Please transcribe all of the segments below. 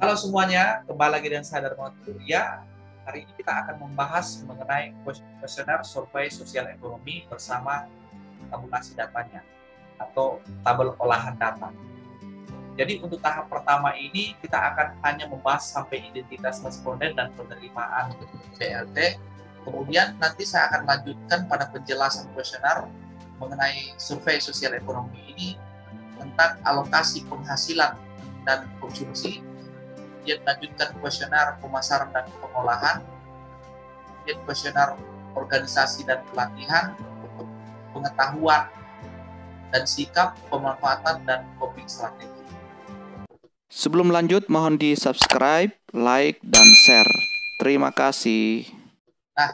Halo semuanya, kembali lagi dengan saya Darmawan Surya. Hari ini kita akan membahas mengenai kuesioner survei sosial ekonomi bersama tabulasi datanya atau tabel olahan data. Jadi untuk tahap pertama ini kita akan hanya membahas sampai identitas responden dan penerimaan BLT. Kemudian nanti saya akan lanjutkan pada penjelasan kuesioner mengenai survei sosial ekonomi ini tentang alokasi penghasilan dan konsumsi. Dia melanjutkan kuesioner pemasaran dan pengolahan, kemudian kuesioner organisasi dan pelatihan, pengetahuan dan sikap, pemanfaatan dan coping strategi. Sebelum lanjut, mohon di-subscribe, like, dan share. Terima kasih. Nah,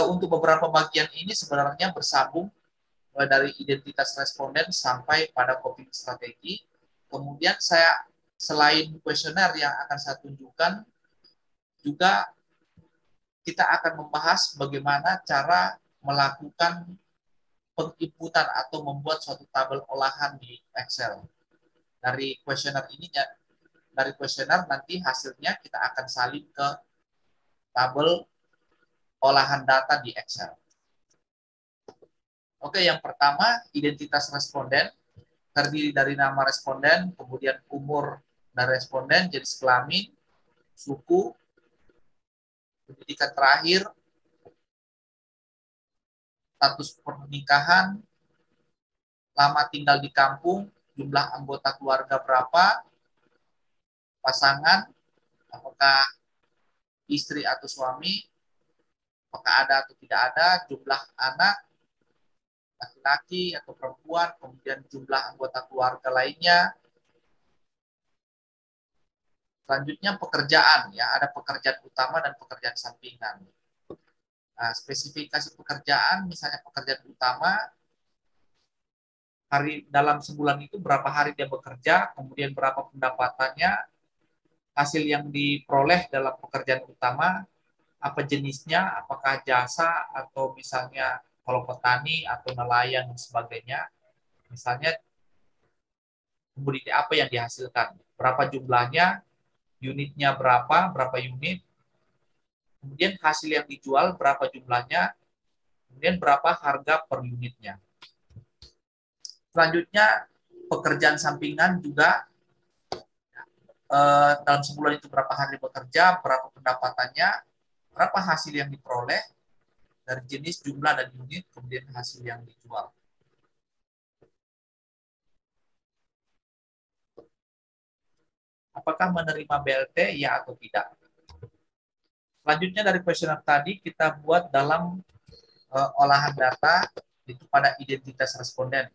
untuk beberapa bagian ini sebenarnya bersambung mulai dari identitas responden sampai pada coping strategi. Kemudian saya selain kuesioner yang akan saya tunjukkan, juga kita akan membahas bagaimana cara melakukan penginputan atau membuat suatu tabel olahan di Excel. Dari kuesioner ini, dari kuesioner nanti hasilnya kita akan salin ke tabel olahan data di Excel. Oke, yang pertama identitas responden terdiri dari nama responden, kemudian umur dari responden, jenis kelamin, suku, pendidikan terakhir, status pernikahan, lama tinggal di kampung, jumlah anggota keluarga berapa, pasangan, apakah istri atau suami, apakah ada atau tidak ada, jumlah anak, laki-laki atau perempuan, kemudian jumlah anggota keluarga lainnya. Selanjutnya pekerjaan, ya ada pekerjaan utama dan pekerjaan sampingan. Nah, spesifikasi pekerjaan, misalnya pekerjaan utama, hari dalam sebulan itu berapa hari dia bekerja, kemudian berapa pendapatannya, hasil yang diperoleh dalam pekerjaan utama, apa jenisnya, apakah jasa atau misalnya kalau petani atau nelayan dan sebagainya, misalnya komoditi apa yang dihasilkan, berapa jumlahnya, unitnya berapa unit, kemudian hasil yang dijual berapa jumlahnya, kemudian berapa harga per unitnya. Selanjutnya pekerjaan sampingan juga, dalam sebulan itu berapa hari bekerja, berapa pendapatannya, berapa hasil yang diperoleh dari jenis, jumlah, dan unit, kemudian hasil yang dijual. Apakah menerima BLT, ya atau tidak? Selanjutnya dari kuesioner tadi kita buat dalam olahan data itu pada identitas responden.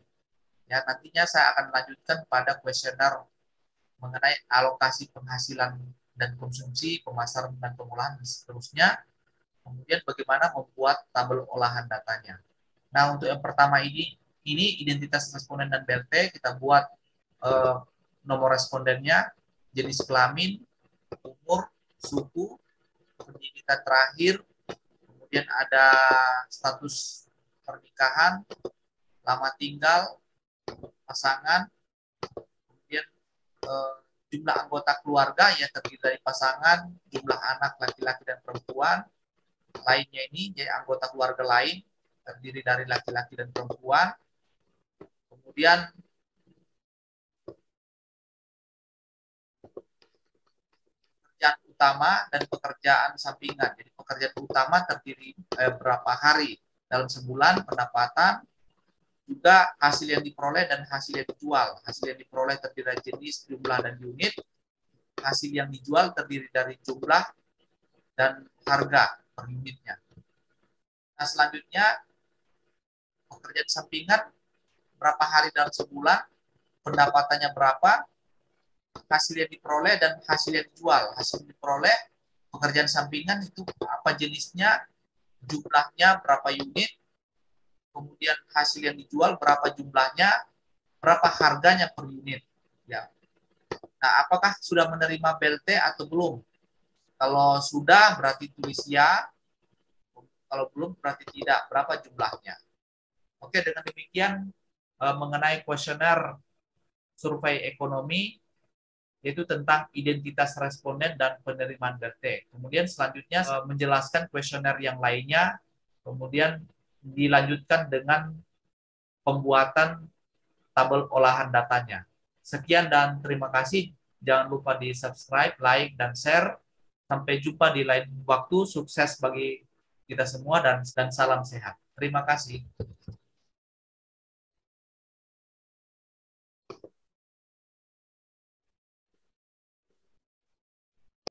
Ya, nantinya saya akan lanjutkan pada kuesioner mengenai alokasi penghasilan dan konsumsi, pemasaran dan pengolahan dan seterusnya. Kemudian bagaimana membuat tabel olahan datanya. Nah, untuk yang pertama ini identitas responden dan BLT kita buat eh, nomor respondennya, jenis kelamin, umur, suku, pendidikan terakhir, kemudian ada status pernikahan, lama tinggal, pasangan, kemudian eh, jumlah anggota keluarga yang terdiri dari pasangan, jumlah anak laki-laki dan perempuan, lainnya ini jadi anggota keluarga lain terdiri dari laki-laki dan perempuan, kemudian pekerjaan utama dan pekerjaan sampingan. Jadi pekerjaan utama terdiri berapa hari dalam sebulan, pendapatan, juga hasil yang diperoleh dan hasil yang dijual. Hasil yang diperoleh terdiri dari jenis, jumlah, dan unit. Hasil yang dijual terdiri dari jumlah dan harga per unitnya. Nah, selanjutnya pekerjaan sampingan berapa hari dalam sebulan, pendapatannya berapa, hasil yang diperoleh dan hasil yang dijual. Hasil yang diperoleh pekerjaan sampingan itu apa jenisnya, jumlahnya berapa unit, kemudian hasil yang dijual berapa jumlahnya, berapa harganya per unit. Ya. Nah, apakah sudah menerima BLT atau belum? Kalau sudah berarti tulis ya, kalau belum berarti tidak. Berapa jumlahnya? Oke, dengan demikian mengenai kuesioner survei ekonomi yaitu tentang identitas responden dan penerimaan BRT. Kemudian selanjutnya menjelaskan kuesioner yang lainnya, kemudian dilanjutkan dengan pembuatan tabel olahan datanya. Sekian dan terima kasih. Jangan lupa di subscribe, like, dan share. Sampai jumpa di lain waktu. Sukses bagi kita semua dan salam sehat. Terima kasih.